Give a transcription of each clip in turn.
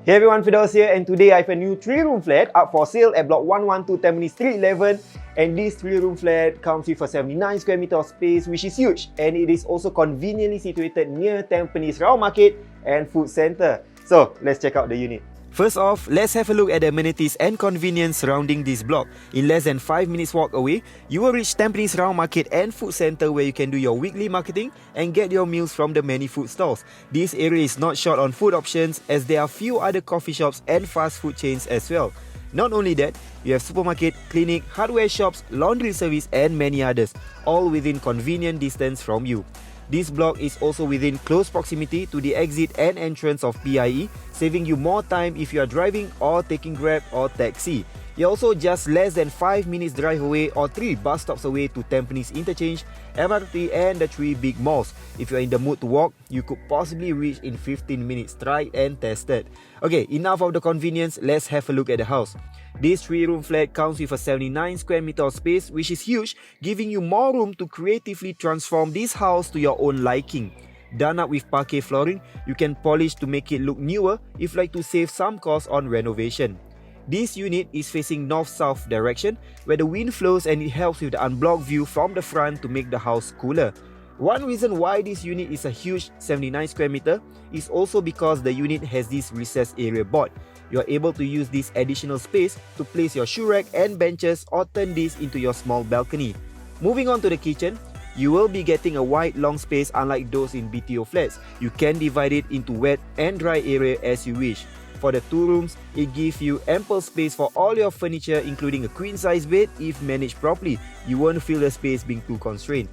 Hey everyone, Firdaus here, and today I have a new 3-room flat up for sale at Block 112 Tampines Street 11. And this 3-room flat comes with a 79 square meter of space, which is huge, and it is also conveniently situated near Tampines Round Market and Food Centre. So let's check out the unit. First off, let's have a look at the amenities and convenience surrounding this block. In less than 5 minutes walk away, you will reach Tampines Round Market and Food Centre, where you can do your weekly marketing and get your meals from the many food stalls. This area is not short on food options, as there are few other coffee shops and fast food chains as well. Not only that, you have supermarket, clinic, hardware shops, laundry service and many others, all within convenient distance from you. This block is also within close proximity to the exit and entrance of PIE, saving you more time if you are driving or taking Grab or taxi. You're also just less than 5 minutes drive away or 3 bus stops away to Tampines Interchange, MRT and the 3 big malls. If you're in the mood to walk, you could possibly reach in 15 minutes, tried and tested. Okay, enough of the convenience, let's have a look at the house. This 3-room flat comes with a 79 square meter of space, which is huge, giving you more room to creatively transform this house to your own liking. Done up with parquet flooring, you can polish to make it look newer if you like to save some cost on renovation. This unit is facing north-south direction, where the wind flows and it helps with the unblocked view from the front to make the house cooler. One reason why this unit is a huge 79 square meter is also because the unit has this recessed area board. You are able to use this additional space to place your shoe rack and benches or turn this into your small balcony. Moving on to the kitchen, you will be getting a wide long space unlike those in BTO flats. You can divide it into wet and dry area as you wish. For the 2 rooms, it gives you ample space for all your furniture, including a queen size bed. If managed properly, you won't feel the space being too constrained.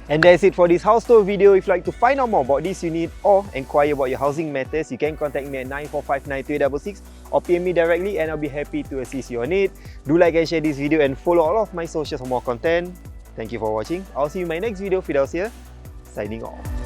And that's it for this house tour video. If you'd like to find out more about this unit or inquire about your housing matters, you can contact me at 94592866 or PM me directly and I'll be happy to assist you on it. Do like and share this video and follow all of my socials for more content. Thank you for watching. I'll see you in my next video. Firdaus here, signing off.